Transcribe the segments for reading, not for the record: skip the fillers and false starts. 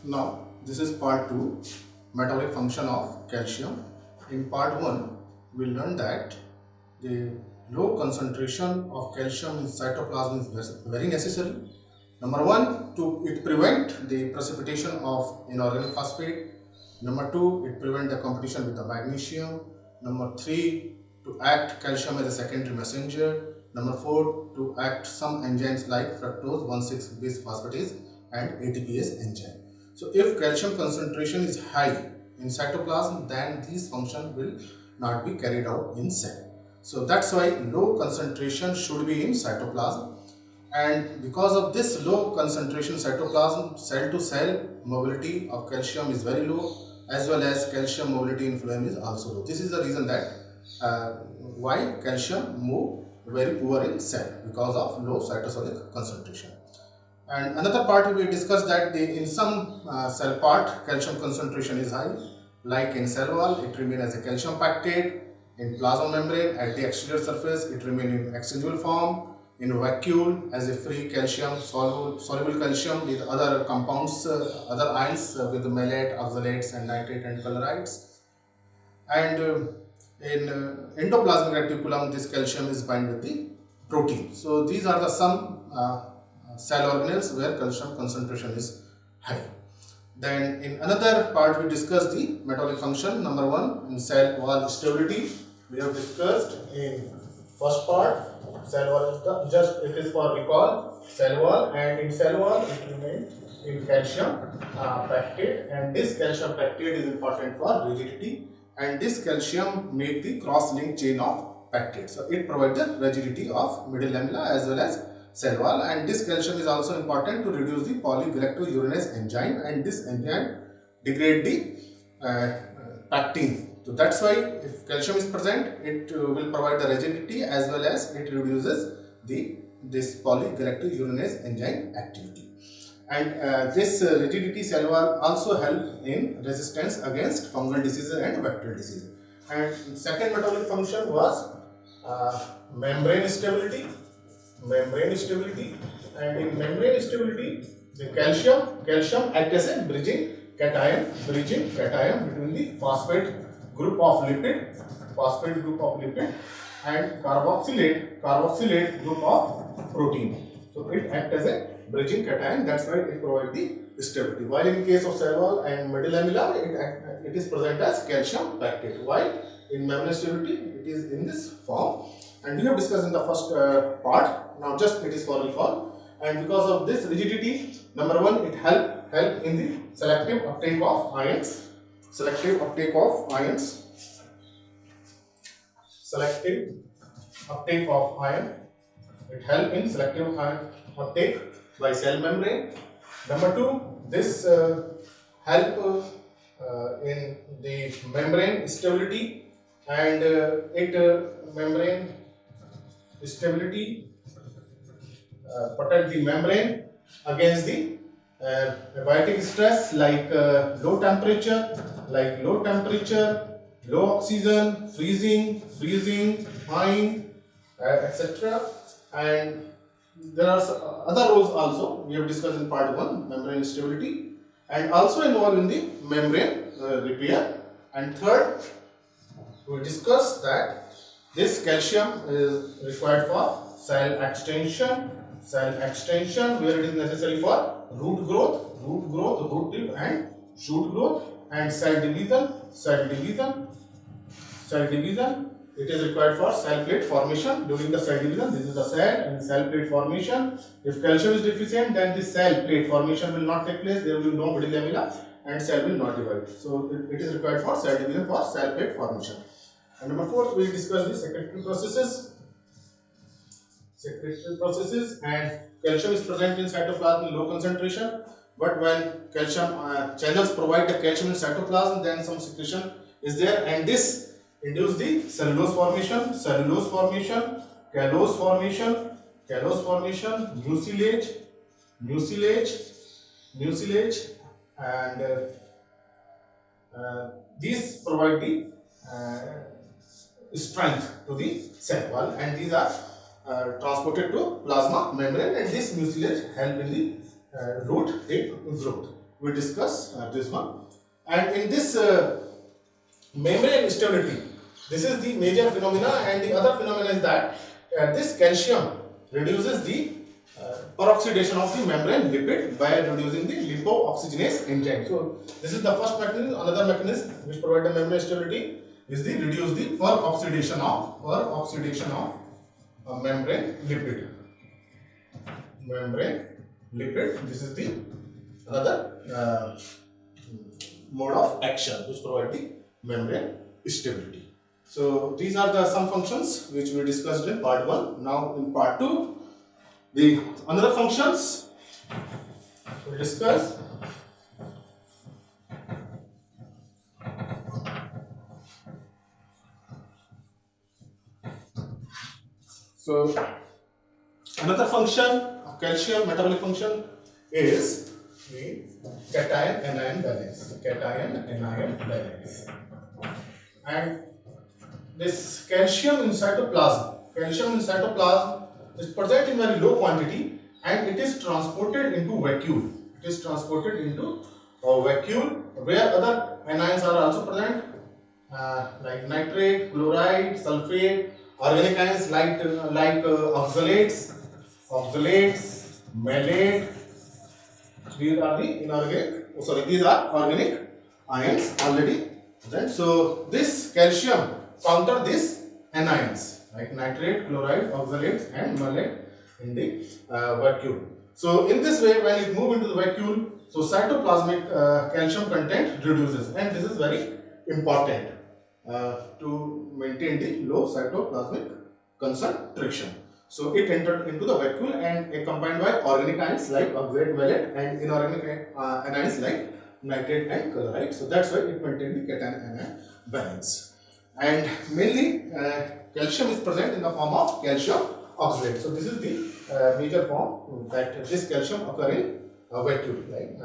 Now, this is part 2, metabolic function of calcium. In part 1, we learned that the low concentration of calcium in cytoplasm is very necessary. Number 1, it prevent the precipitation of inorganic phosphate. Number 2, it prevent the competition with the magnesium. Number 3, to act calcium as a secondary messenger. Number 4, to act some enzymes like fructose 1,6-bisphosphatase and ATPase enzyme. So if calcium concentration is high in cytoplasm, then these functions will not be carried out in cell. So that's why low concentration should be in cytoplasm. And because of this low concentration cytoplasm, cell to cell mobility of calcium is very low, as well as calcium mobility in phloem is also low. This is the reason that why calcium move very poor in cell, because of low cytosolic concentration. And another part we discussed that in some cell part calcium concentration is high, like in cell wall it remains as a calcium pactate, in plasma membrane at the exterior surface it remains in exigual form, in vacuole as a free calcium, soluble calcium with other compounds, other ions with malate, oxalates and nitrate and colorides. And in endoplasmic reticulum this calcium is bound with the protein. So these are the some cell organelles where calcium concentration is high. Then in another part we discussed the metabolic function. Number 1, in cell wall stability we have discussed in first part. Cell wall, just it is for recall, cell wall, and in cell wall it remains in calcium pactate, and this calcium pactate is important for rigidity, and this calcium make the cross-linked chain of pactate. So it provides the rigidity of middle lamella as well as cell wall, and this calcium is also important to reduce the polygalactourinase enzyme, and this enzyme degrade the pactine. So that's why if calcium is present, it will provide the rigidity as well as it reduces this polygalactourinase enzyme activity. And this rigidity cell wall also help in resistance against fungal diseases and bacterial diseases. And second metabolic function was membrane stability. And in membrane stability the calcium act as a bridging cation between the phosphate group of lipid and carboxylate group of protein. So it acts as a bridging cation, that's why it provides the stability. While in case of cell wall and middle lamella it is present as calcium pactate. While in membrane stability it is in this form, and we have discussed in the first part. Now just it is for recall. And because of this rigidity, number 1, it help in the selective uptake of ions. Selective uptake of ion it help in selective ion uptake by cell membrane. Number 2, this help in the membrane stability, and membrane stability protect the membrane against the abiotic stress like low temperature, low oxygen, freezing, thawing, etc. And there are other roles also we have discussed in part 1, membrane stability, and also involved in the membrane repair. And third, we discussed that this calcium is required for cell extension where it is necessary for root growth, root tip and shoot growth, and cell division it is required for cell plate formation. During the cell division, this is the cell and cell plate formation. If calcium is deficient, then the cell plate formation will not take place, there will be no middle lamella and cell will not divide. So it is required for cell division for cell plate formation. And number 4, we will discuss the secretory processes, and calcium is present in cytoplasm in low concentration, but when calcium channels provide the calcium in cytoplasm, then some secretion is there, and this induce the cellulose formation, callose formation, mucilage, and these provide the strength to the cell wall, and these are transported to plasma membrane, and this mucilage help in the root tip growth. we discuss this one. And in this membrane stability, this is the major phenomena, and the other phenomena is that this calcium reduces the peroxidation of the membrane lipid by reducing the lipooxygenase enzyme. So this is the first mechanism. Another mechanism which provides the membrane stability is the reduce the peroxidation of membrane lipid. Membrane lipid. This is the another mode of action which provide the membrane stability. So these are the some functions which we discussed in part 1. Now in part 2, the another functions we discuss. So another function of calcium, metabolic function, is the cation-anion balance. Cation-anion balance. And this calcium in cytoplasm is present in very low quantity, and it is transported into vacuole. It is transported into a vacuole where other anions are also present, like nitrate, chloride, sulfate, organic ions like oxalates, malate. These are the inorganic. These are organic ions already present. So this calcium counter these anions like nitrate, chloride, oxalates, and malate in the vacuole. So in this way, when it moves into the vacuole, so cytoplasmic calcium content reduces, and this is very important to maintain the low cytoplasmic concentration. So it entered into the vacuole and combined by organic ions like oxalate, malate, and inorganic anions like nitrate and chloride. So that's why it maintained the cation-anion balance. And mainly calcium is present in the form of calcium oxalate. So this is the major form that this calcium occur in vacuole, like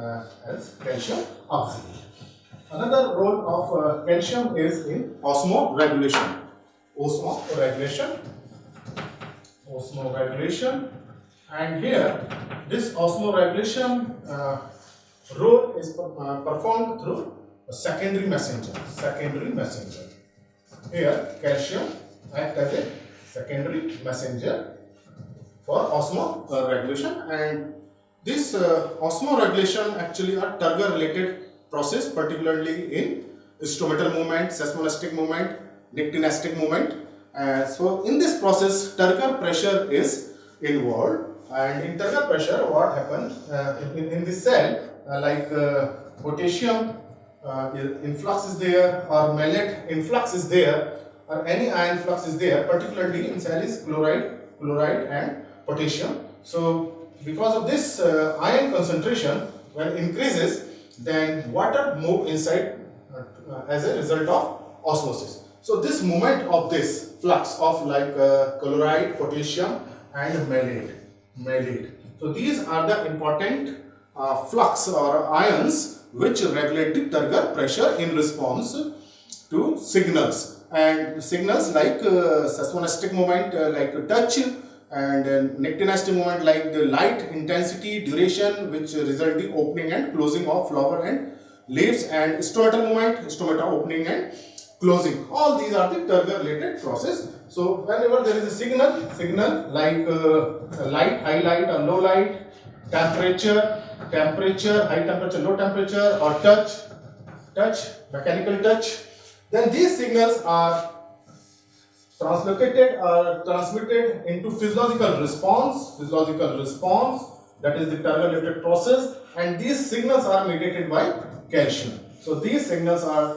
as calcium oxalate. Another role of calcium is in osmoregulation. Osmoregulation, and here this osmoregulation role is performed through a secondary messenger. Here calcium acts as a secondary messenger for osmoregulation, and this osmoregulation actually are Turger related process, particularly in stomatal movement, seismoelastic movement, nictinastic movement. So in this process, Turger pressure is involved, and in Turger pressure, what happens in this cell, potassium influx is there, or malate influx is there, or any ion flux is there, particularly in cell is chloride and potassium. So because of this ion concentration, when increases, then water move inside as a result of osmosis. So this movement of this flux of chloride, potassium, and malate. So these are the important flux or ions which regulate the Turger pressure in response to signals, and signals like seismoelastic movement like touch, and nictinastic movement like the light intensity, duration, which result the opening and closing of flower and leaves, and stomatal movement, stomata opening and closing. All these are the Turger related process. So whenever there is a signal like light, high light or low light, temperature, high temperature, low temperature, or touch, mechanical touch, then these signals are translocated or transmitted into physiological response, that is the Turger related process, and these signals are mediated by calcium. So these signals are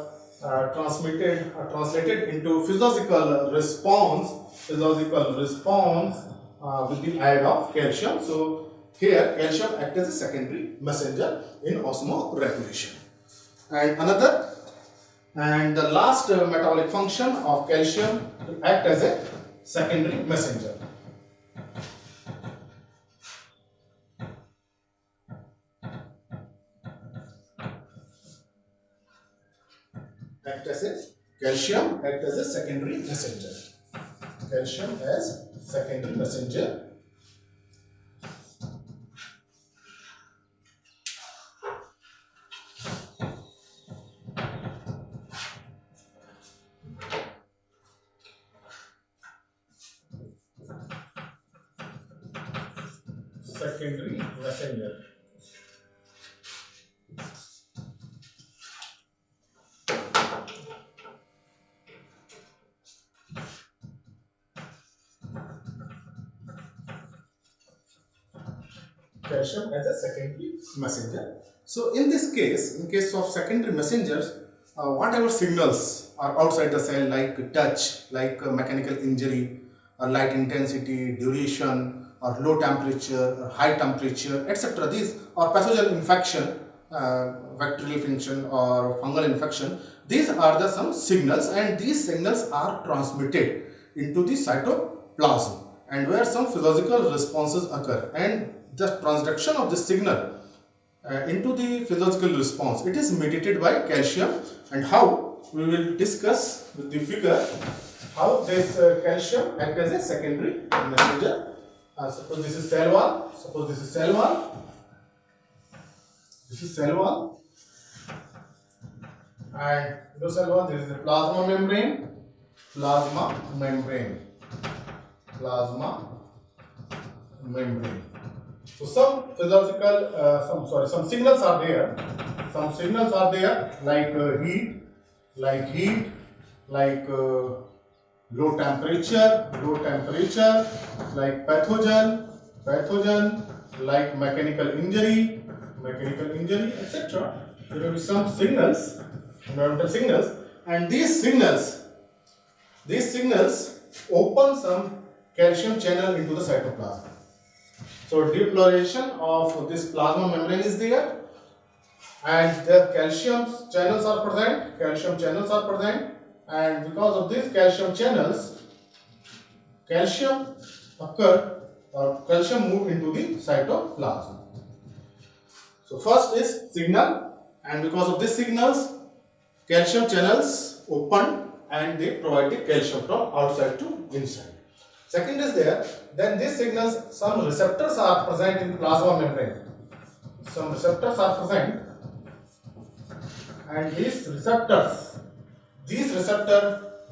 translated into physiological response with the aid of calcium. So here calcium acts as a secondary messenger in osmoregulation. And the last metabolic function of calcium to act as a secondary messenger. Calcium act as a secondary messenger. Calcium as secondary messenger. secondary messenger. Calcium as a secondary messenger. So in this case, in case of secondary messengers, whatever signals are outside the cell, like touch, like mechanical injury, or light intensity, duration, or low temperature, or high temperature, etc. These or pathogen infection, bacterial infection or fungal infection. These are the some signals, and these signals are transmitted into the cytoplasm, and where some physiological responses occur, and the transduction of this signal into the physiological response, it is mediated by calcium. And how, we will discuss with the figure how this calcium acts as a secondary messenger. Suppose this is cell wall, suppose this is cell wall, this is cell wall, and below cell wall there is the plasma membrane, plasma membrane, plasma membrane. So some physiological, some signals are there. Some signals are there like heat, like low temperature, like pathogen, like mechanical injury, etc. There will be some signals, environmental signals, and these signals open some calcium channel into the cytoplasm. So depolarization of this plasma membrane is there, and the calcium channels are present, and because of these calcium channels, calcium move into the cytoplasm. So first is signal, and because of these signals, calcium channels open and they provide the calcium from outside to inside. Second is there, then these signals, some receptors are present in plasma membrane. Some receptors are present, and these receptors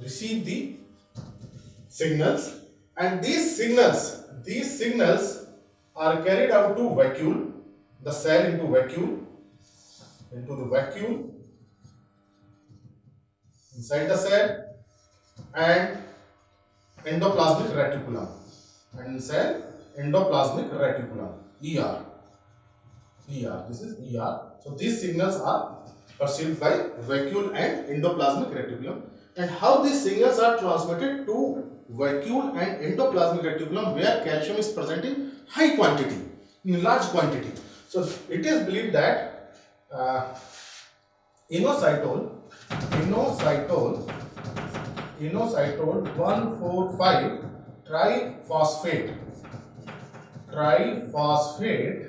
receive the signals, and these signals are carried out to vacuole, the cell into the vacuole inside the cell, and endoplasmic reticulum, and inside endoplasmic reticulum, ER. This is ER. So these signals are perceived by vacuole and endoplasmic reticulum. And how these signals are transmitted to vacuole and endoplasmic reticulum, where calcium is present in high quantity, in large quantity. So it is believed that inositol 1,4,5 triphosphate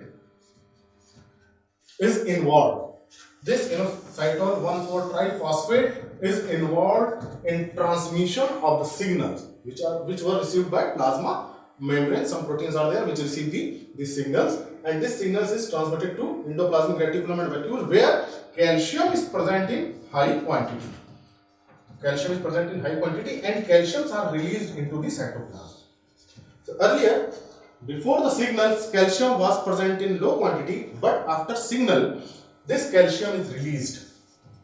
is involved. This inositol 1,4 triphosphate is involved in transmission of the signals which were received by plasma membrane. Some proteins are there which receive these signals, and this signals is transmitted to endoplasmic reticulum and vacuole, where calcium is present in high quantity. And calciums are released into the cytoplasm. So earlier, before the signals, calcium was present in low quantity, but after signal, this calcium is released,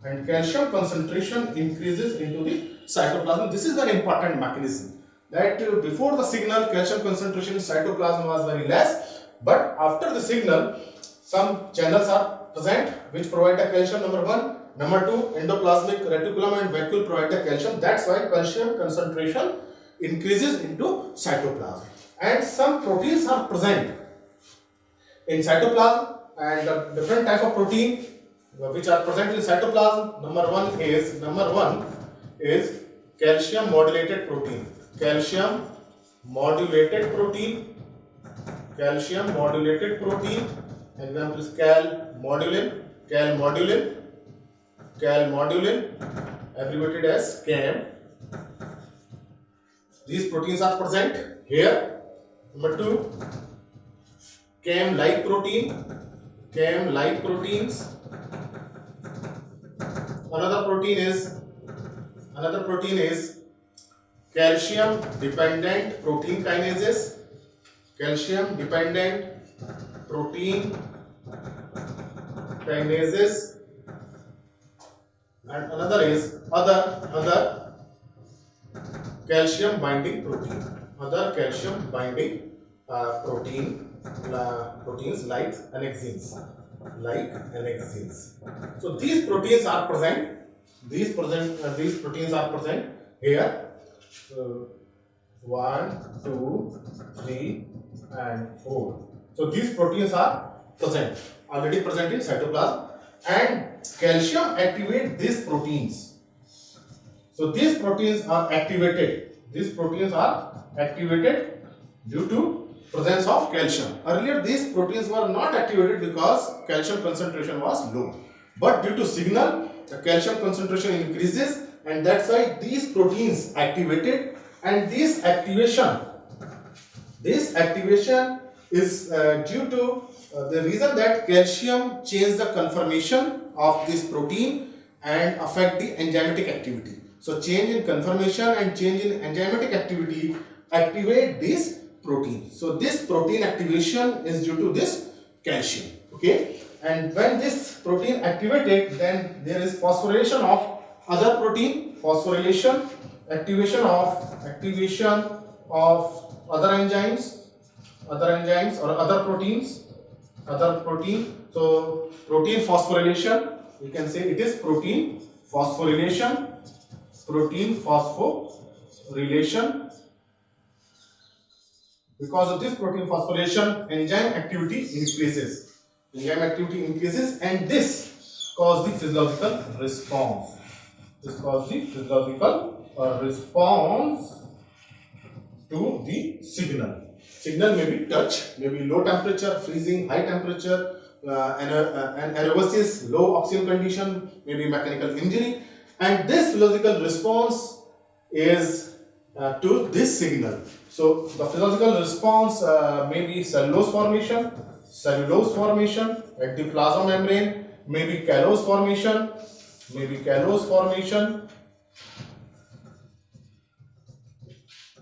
and calcium concentration increases into the cytoplasm. This is an important mechanism, that before the signal, calcium concentration in cytoplasm was very less, but after the signal, some channels are present which provide the calcium, number one. Number two, endoplasmic reticulum and vacuole provide the calcium. That's why calcium concentration increases into cytoplasm. And some proteins are present in cytoplasm, and different type of protein which are present in cytoplasm. Number one is calcium modulated protein. Example is calmodulin, abbreviated as CAM. These proteins are present here. Number two, CAM-like proteins. Another protein is calcium dependent protein kinases. protein kinases, and another is other calcium binding protein. Other calcium binding proteins like annexins. So these proteins are present. These proteins are present here. 1, 2, 3, and 4. So these proteins are already present in cytoplasm, and calcium activate these proteins. So these proteins are activated. These proteins are activated due to presence of calcium. Earlier these proteins were not activated because calcium concentration was low. But due to signal, the calcium concentration increases, and that's why these proteins activated, and this activation is due to the reason that calcium change the conformation of this protein and affect the enzymatic activity. So change in conformation and change in enzymatic activity activate this protein. So this protein activation is due to this calcium. Okay, and when this protein activated, then there is phosphorylation of other protein, activation of other enzymes or other protein. So protein phosphorylation, you can say it is protein phosphorylation. Because of this protein phosphorylation, enzyme activity increases, and this causes the physiological response. Response to the signal. Signal may be touch, may be low temperature, freezing, high temperature, anaerosis, low oxygen condition, maybe mechanical injury, and this physiological response is to this signal. So the physiological response may be cellulose formation at the plasma membrane, maybe callose formation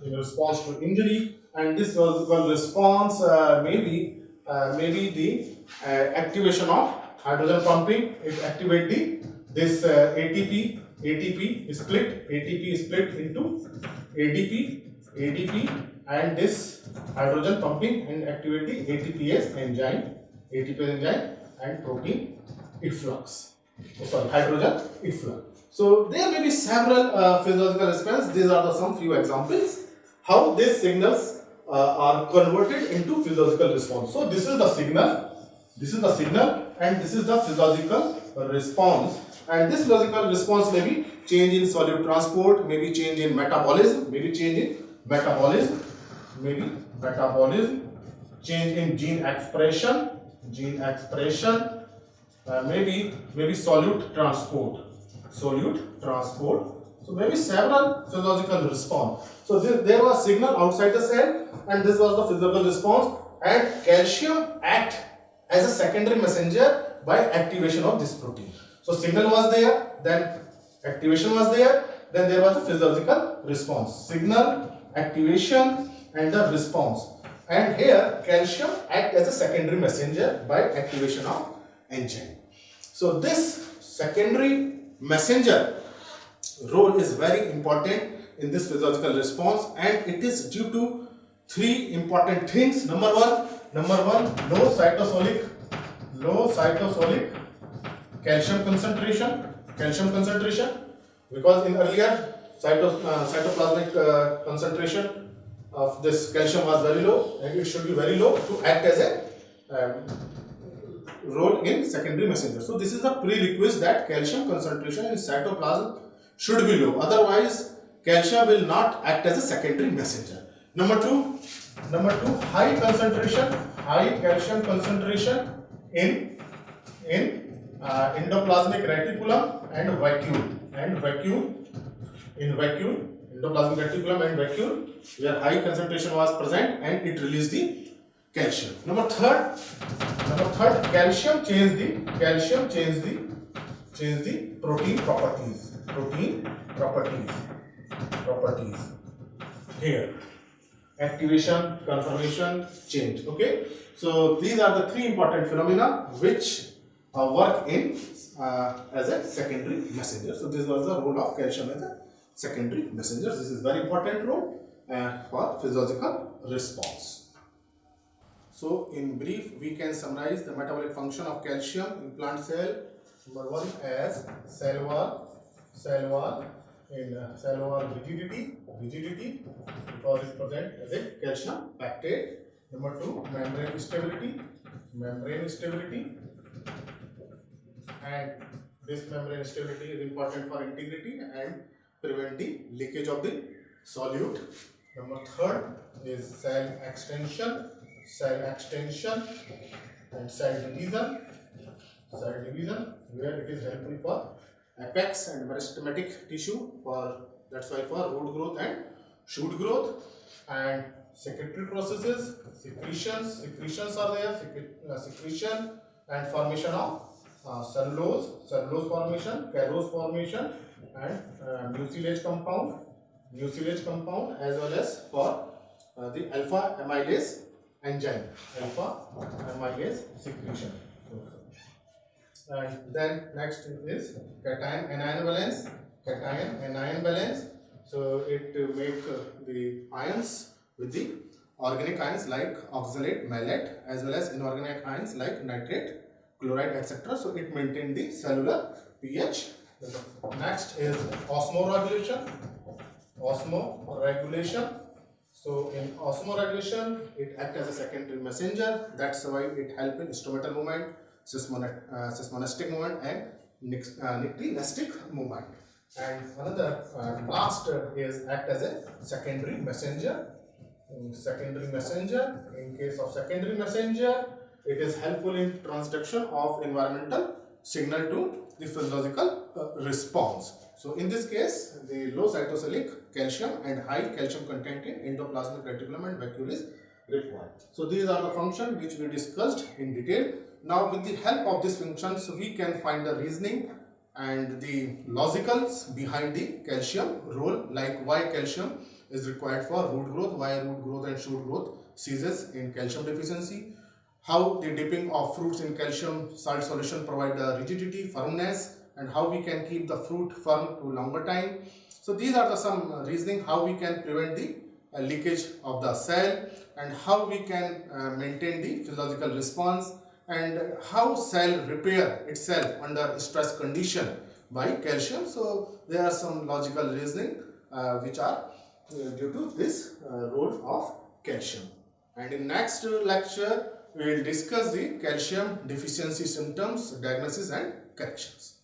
in response to injury, and this physiological response may be the activation of hydrogen pumping. It activates this ATP split into ADP and this hydrogen pumping, and activate the ATPase enzyme and protein efflux. Hydrogen efflux. So there may be several physiological responses. These are some few examples how these signals are converted into physiological response. So this is the signal, and this is the physiological response. And this physiological response may be change in solute transport, maybe change in metabolism, change in gene expression, maybe solute transport. So maybe several physiological response. So there was signal outside the cell, and this was the physiological response, and calcium act as a secondary messenger by activation of this protein. So signal was there, then activation was there, then there was a physiological response. Signal, activation, and the response. And here calcium act as a secondary messenger by activation of enzyme. So this secondary messenger role is very important in this physiological response, and it is due to three important things. Number one, low cytosolic calcium concentration, because in earlier cytoplasmic concentration of this calcium was very low, and it should be very low to act as a role in secondary messenger. So this is the prerequisite that calcium concentration in cytoplasm should be low, otherwise calcium will not act as a secondary messenger. Number two, high calcium concentration in endoplasmic reticulum and vacuole, endoplasmic reticulum and vacuole, where high concentration was present, and it released the calcium. Number third, calcium change the protein properties. Here, activation, conformation, change. Okay. So these are the three important phenomena which work in as a secondary messenger. So this was the role of calcium as a secondary messenger. This is very important role for physiological response. So in brief, we can summarize the metabolic function of calcium in plant cell. Number one as cell wall in cell wall rigidity because it present as a calcium pactate. Number two, membrane stability, and this membrane stability is important for integrity and prevent the leakage of the solute. Number third is cell extension and cell division where it is helpful for apex and meristematic tissue, for that's why for root growth and shoot growth. And secretory processes, secretions are there, secretion and formation of cellulose formation, callose formation, and mucilage compound as well as for the alpha amylase enzyme, secretion. And then next is cation anion balance. So it make the ions with the organic ions like oxalate, malate, as well as inorganic ions like nitrate, chloride, etc. So it maintain the cellular pH. Next is osmoregulation. So in osmoregulation, it acts as a secondary messenger. That's why it helps in stomatal movement, seismonestic movement, and nictinestic movement. And another last is act as a secondary messenger. In case of secondary messenger, it is helpful in transduction of environmental signal to the physiological response. So in this case, the low cytosolic calcium and high calcium content in endoplasmic reticulum and vacuole is required. So these are the functions which we discussed in detail. Now with the help of these functions, we can find the reasoning and the logicals behind the calcium role, like why calcium is required for root growth, why root growth and shoot growth ceases in calcium deficiency, how the dipping of fruits in calcium salt solution provide the rigidity, firmness, and how we can keep the fruit firm to longer time. So these are the some reasoning how we can prevent the leakage of the cell, and how we can maintain the physiological response, and how cell repair itself under stress condition by calcium. So there are some logical reasoning which are due to this role of calcium. And in next lecture we will discuss the calcium deficiency symptoms, diagnosis and corrections.